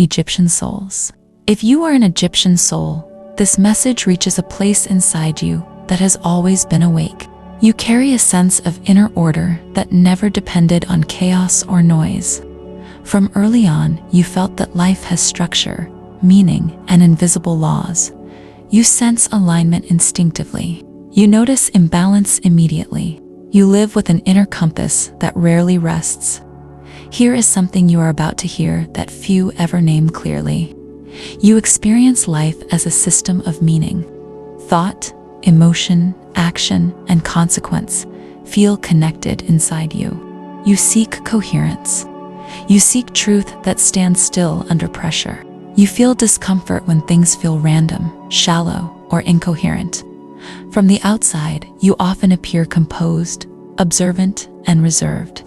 Egyptian souls. If you are an Egyptian soul, this message reaches a place inside you that has always been awake. You carry a sense of inner order that never depended on chaos or noise. From early on, you felt that life has structure, meaning, and invisible laws. You sense alignment instinctively. You notice imbalance immediately. You live with an inner compass that rarely rests. Here is something you are about to hear that few ever name clearly. You experience life as a system of meaning. Thought, emotion, action, and consequence feel connected inside you. You seek coherence. You seek truth that stands still under pressure. You feel discomfort when things feel random, shallow, or incoherent. From the outside, you often appear composed, observant, and reserved.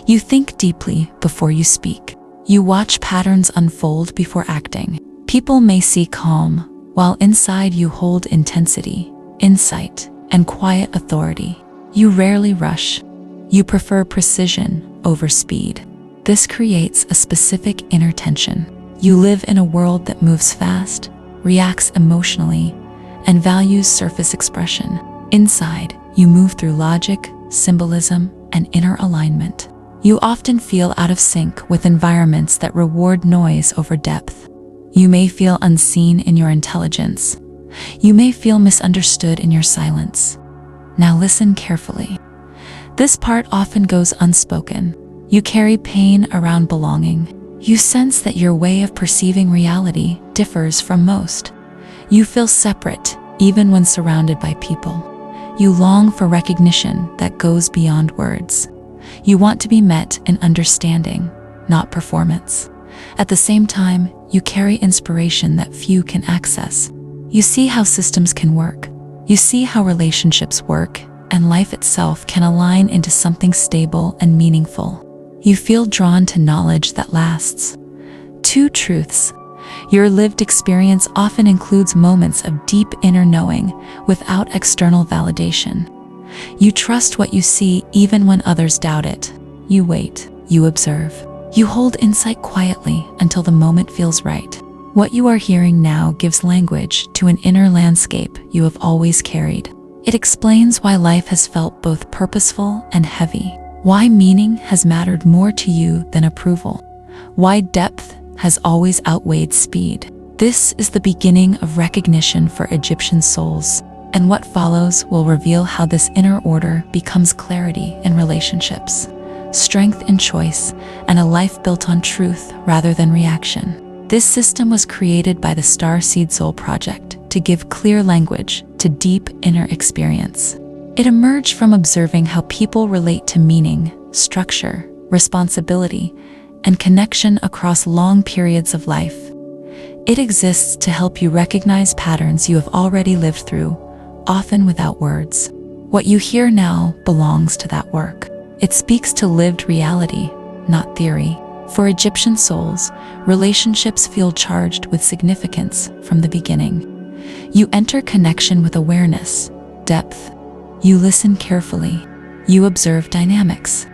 You think deeply before you speak. You watch patterns unfold before acting. People may see calm, while inside you hold intensity, insight, and quiet authority. You rarely rush. You prefer precision over speed. This creates a specific inner tension. You live in a world that moves fast, reacts emotionally, and values surface expression. Inside, you move through logic, symbolism, and inner alignment. You often feel out of sync with environments that reward noise over depth. You may feel unseen in your intelligence. You may feel misunderstood in your silence. Now listen carefully. This part often goes unspoken. You carry pain around belonging. You sense that your way of perceiving reality differs from most. You feel separate, even when surrounded by people. You long for recognition that goes beyond words. You want to be met in understanding, not performance. At the same time, you carry inspiration that few can access. You see how systems can work. You see how relationships work, and life itself can align into something stable and meaningful. You feel drawn to knowledge that lasts. Two truths. Your lived experience often includes moments of deep inner knowing without external validation. You trust what you see even when others doubt it. You wait. You observe. You hold insight quietly until the moment feels right. What you are hearing now gives language to an inner landscape you have always carried. It explains why life has felt both purposeful and heavy. Why meaning has mattered more to you than approval. Why depth has always outweighed speed. This is the beginning of recognition for Egyptian souls, and what follows will reveal how this inner order becomes clarity in relationships, strength in choice, and a life built on truth rather than reaction. This system was created by the Starseed Soul Project to give clear language to deep inner experience. It emerged from observing how people relate to meaning, structure, responsibility, and connection across long periods of life. It exists to help you recognize patterns you have already lived through, often without words. What you hear now belongs to that work. It speaks to lived reality, not theory. For Egyptian souls, relationships feel charged with significance from the beginning. You enter connection with awareness, depth. You listen carefully. You observe dynamics.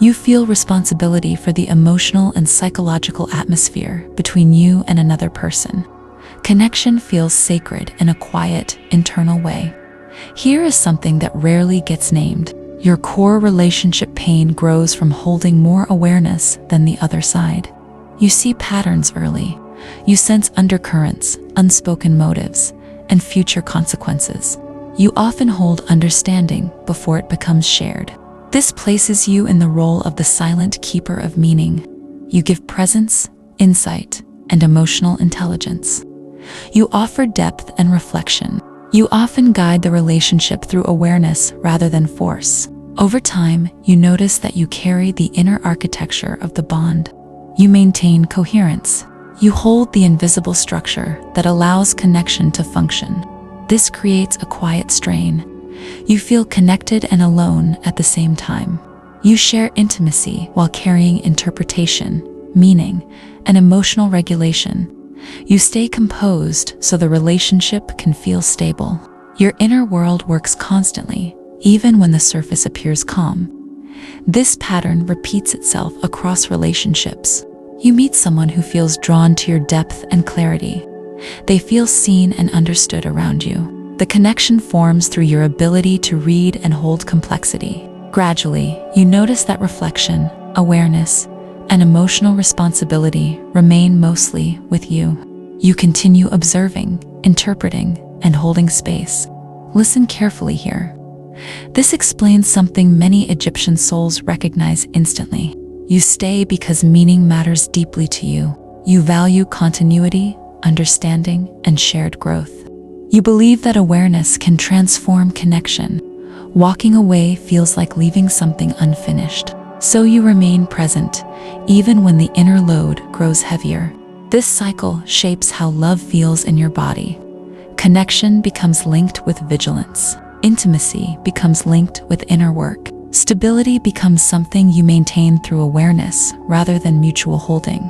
You feel responsibility for the emotional and psychological atmosphere between you and another person. Connection feels sacred in a quiet, internal way. Here is something that rarely gets named. Your core relationship pain grows from holding more awareness than the other side. You see patterns early. You sense undercurrents, unspoken motives, and future consequences. You often hold understanding before it becomes shared. This places you in the role of the silent keeper of meaning. You give presence, insight, and emotional intelligence. You offer depth and reflection. You often guide the relationship through awareness rather than force. Over time, you notice that you carry the inner architecture of the bond. You maintain coherence. You hold the invisible structure that allows connection to function. This creates a quiet strain. You feel connected and alone at the same time. You share intimacy while carrying interpretation, meaning, and emotional regulation. You stay composed so the relationship can feel stable. Your inner world works constantly, even when the surface appears calm. This pattern repeats itself across relationships. You meet someone who feels drawn to your depth and clarity. They feel seen and understood around you. The connection forms through your ability to read and hold complexity. Gradually, you notice that reflection, awareness, and emotional responsibility remain mostly with you. You continue observing, interpreting, and holding space. Listen carefully here. This explains something many Egyptian souls recognize instantly. You stay because meaning matters deeply to you. You value continuity, understanding, and shared growth. You believe that awareness can transform connection. Walking away feels like leaving something unfinished. So you remain present, even when the inner load grows heavier. This cycle shapes how love feels in your body. Connection becomes linked with vigilance. Intimacy becomes linked with inner work. Stability becomes something you maintain through awareness rather than mutual holding.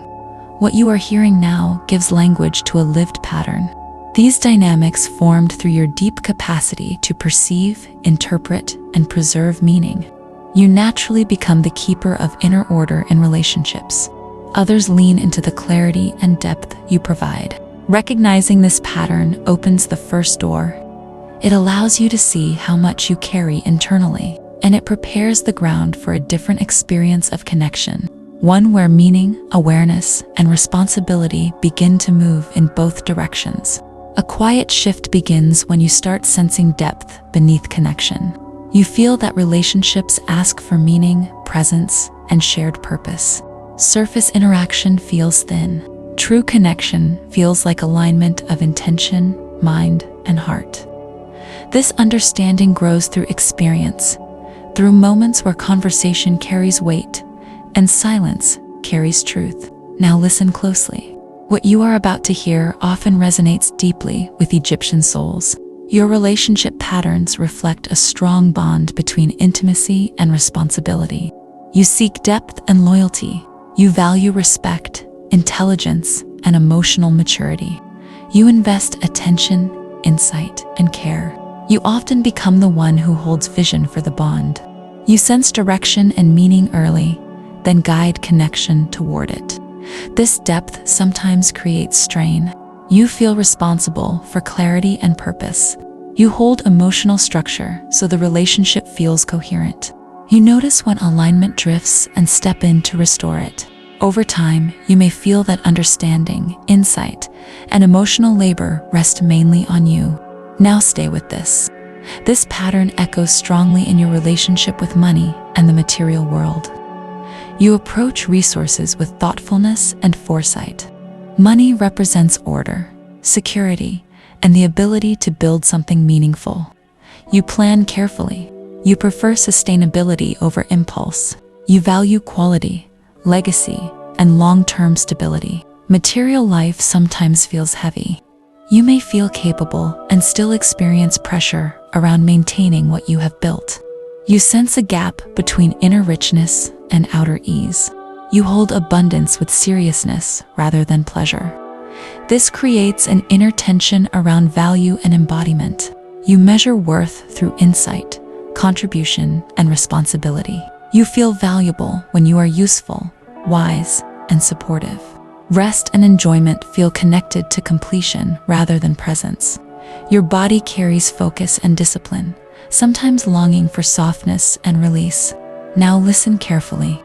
What you are hearing now gives language to a lived pattern. These dynamics formed through your deep capacity to perceive, interpret, and preserve meaning. You naturally become the keeper of inner order in relationships. Others lean into the clarity and depth you provide. Recognizing this pattern opens the first door. It allows you to see how much you carry internally, and it prepares the ground for a different experience of connection, one where meaning, awareness, and responsibility begin to move in both directions. A quiet shift begins when you start sensing depth beneath connection. You feel that relationships ask for meaning, presence, and shared purpose. Surface interaction feels thin. True connection feels like alignment of intention, mind, and heart. This understanding grows through experience, through moments where conversation carries weight and silence carries truth. Now listen closely. What you are about to hear often resonates deeply with Egyptian souls. Your relationship patterns reflect a strong bond between intimacy and responsibility. You seek depth and loyalty. You value respect, intelligence, and emotional maturity. You invest attention, insight, and care. You often become the one who holds vision for the bond. You sense direction and meaning early, then guide connection toward it. This depth sometimes creates strain. You feel responsible for clarity and purpose. You hold emotional structure so the relationship feels coherent. You notice when alignment drifts and step in to restore it. Over time, you may feel that understanding, insight, and emotional labor rest mainly on you. Now stay with this. This pattern echoes strongly in your relationship with money and the material world. You approach resources with thoughtfulness and foresight. Money represents order, security, and the ability to build something meaningful. You plan carefully. You prefer sustainability over impulse. You value quality, legacy, and long-term stability. Material life sometimes feels heavy. You may feel capable and still experience pressure around maintaining what you have built. You sense a gap between inner richness and outer ease. You hold abundance with seriousness rather than pleasure. This creates an inner tension around value and embodiment. You measure worth through insight, contribution, and responsibility. You feel valuable when you are useful, wise, and supportive. Rest and enjoyment feel connected to completion rather than presence. Your body carries focus and discipline, sometimes longing for softness and release. Now listen carefully.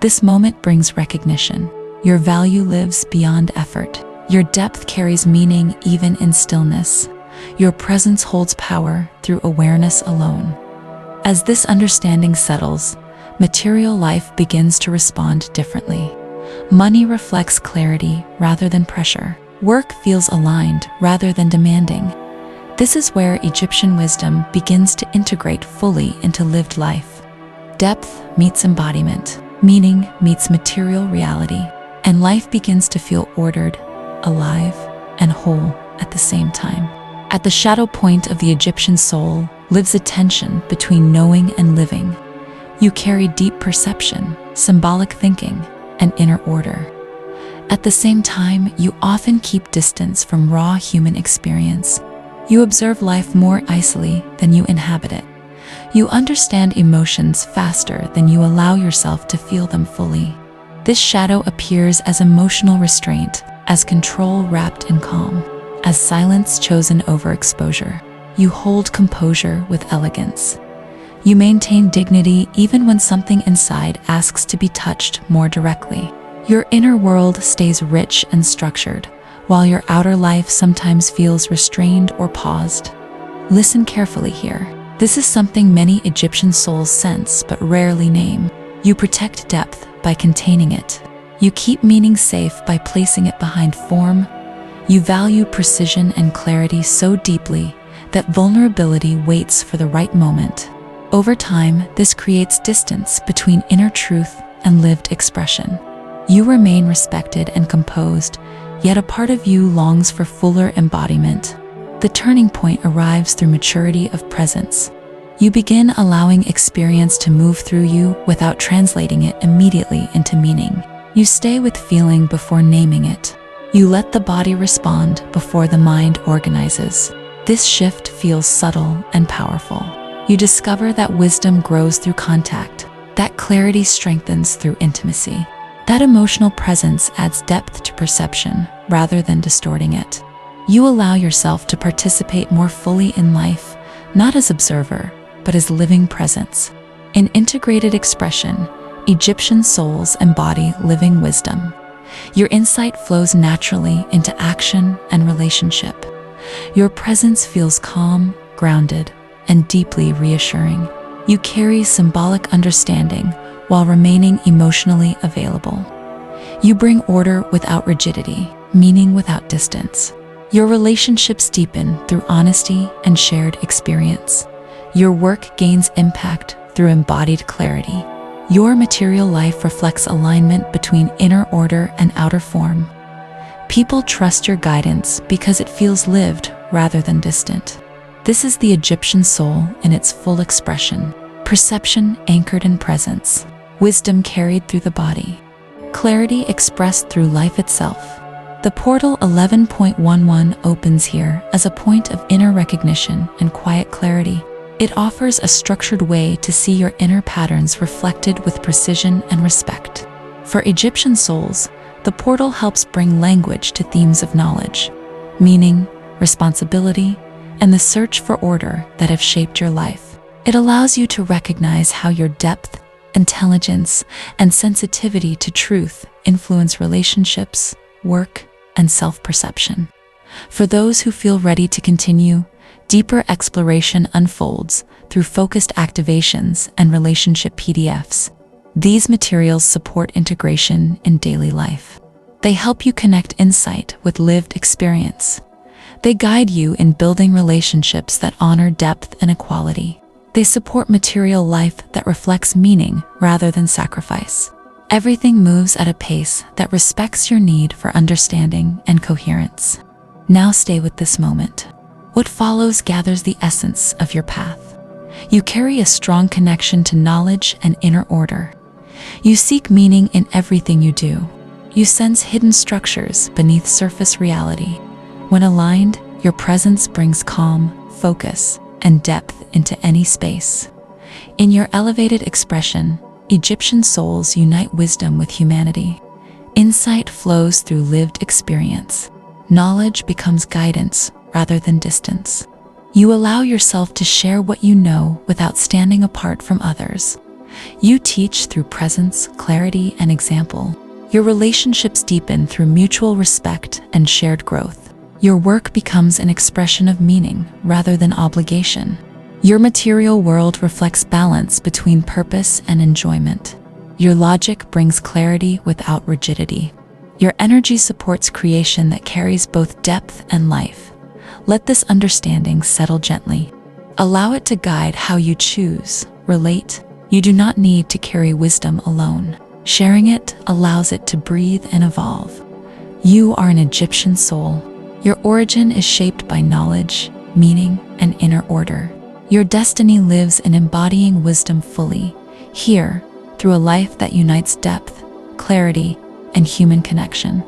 This moment brings recognition. Your value lives beyond effort. Your depth carries meaning even in stillness. Your presence holds power through awareness alone. As this understanding settles, material life begins to respond differently. Money reflects clarity rather than pressure. Work feels aligned rather than demanding. This is where Egyptian wisdom begins to integrate fully into lived life. Depth meets embodiment, meaning meets material reality, and life begins to feel ordered, alive, and whole at the same time. At the shadow point of the Egyptian soul lives a tension between knowing and living. You carry deep perception, symbolic thinking, and inner order. At the same time, you often keep distance from raw human experience. You observe life more icily than you inhabit it. You understand emotions faster than you allow yourself to feel them fully. This shadow appears as emotional restraint, as control wrapped in calm, as silence chosen over exposure. You hold composure with elegance. You maintain dignity even when something inside asks to be touched more directly. Your inner world stays rich and structured, while your outer life sometimes feels restrained or paused. Listen carefully here. This is something many Egyptian souls sense but rarely name. You protect depth by containing it. You keep meaning safe by placing it behind form. You value precision and clarity so deeply that vulnerability waits for the right moment. Over time, this creates distance between inner truth and lived expression. You remain respected and composed, yet a part of you longs for fuller embodiment. The turning point arrives through maturity of presence. You begin allowing experience to move through you without translating it immediately into meaning. You stay with feeling before naming it. You let the body respond before the mind organizes. This shift feels subtle and powerful. You discover that wisdom grows through contact, that clarity strengthens through intimacy, that emotional presence adds depth to perception rather than distorting it. You allow yourself to participate more fully in life, not as observer, but as living presence. In integrated expression, Egyptian souls embody living wisdom. Your insight flows naturally into action and relationship. Your presence feels calm, grounded, and deeply reassuring. You carry symbolic understanding while remaining emotionally available. You bring order without rigidity, meaning without distance. Your relationships deepen through honesty and shared experience. Your work gains impact through embodied clarity. Your material life reflects alignment between inner order and outer form. People trust your guidance because it feels lived rather than distant. This is the Egyptian soul in its full expression. Perception anchored in presence. Wisdom carried through the body. Clarity expressed through life itself. The portal 11.11 opens here as a point of inner recognition and quiet clarity. It offers a structured way to see your inner patterns reflected with precision and respect. For Egyptian souls, the portal helps bring language to themes of knowledge, meaning, responsibility, and the search for order that have shaped your life. It allows you to recognize how your depth, intelligence, and sensitivity to truth influence relationships, work, and self-perception. For those who feel ready to continue, deeper exploration unfolds through focused activations and relationship PDFs. These materials support integration in daily life. They help you connect insight with lived experience. They guide you in building relationships that honor depth and equality. They support material life that reflects meaning rather than sacrifice. Everything moves at a pace that respects your need for understanding and coherence. Now stay with this moment. What follows gathers the essence of your path. You carry a strong connection to knowledge and inner order. You seek meaning in everything you do. You sense hidden structures beneath surface reality. When aligned, your presence brings calm, focus, and depth into any space. In your elevated expression, Egyptian souls unite wisdom with humanity. Insight flows through lived experience. Knowledge becomes guidance rather than distance. You allow yourself to share what you know without standing apart from others. You teach through presence, clarity, and example. Your relationships deepen through mutual respect and shared growth. Your work becomes an expression of meaning rather than obligation. Your material world reflects balance between purpose and enjoyment. Your logic brings clarity without rigidity. Your energy supports creation that carries both depth and life. Let this understanding settle gently. Allow it to guide how you choose, relate. You do not need to carry wisdom alone. Sharing it allows it to breathe and evolve. You are an Egyptian soul. Your origin is shaped by knowledge, meaning, and inner order. Your destiny lives in embodying wisdom fully, here, through a life that unites depth, clarity, and human connection.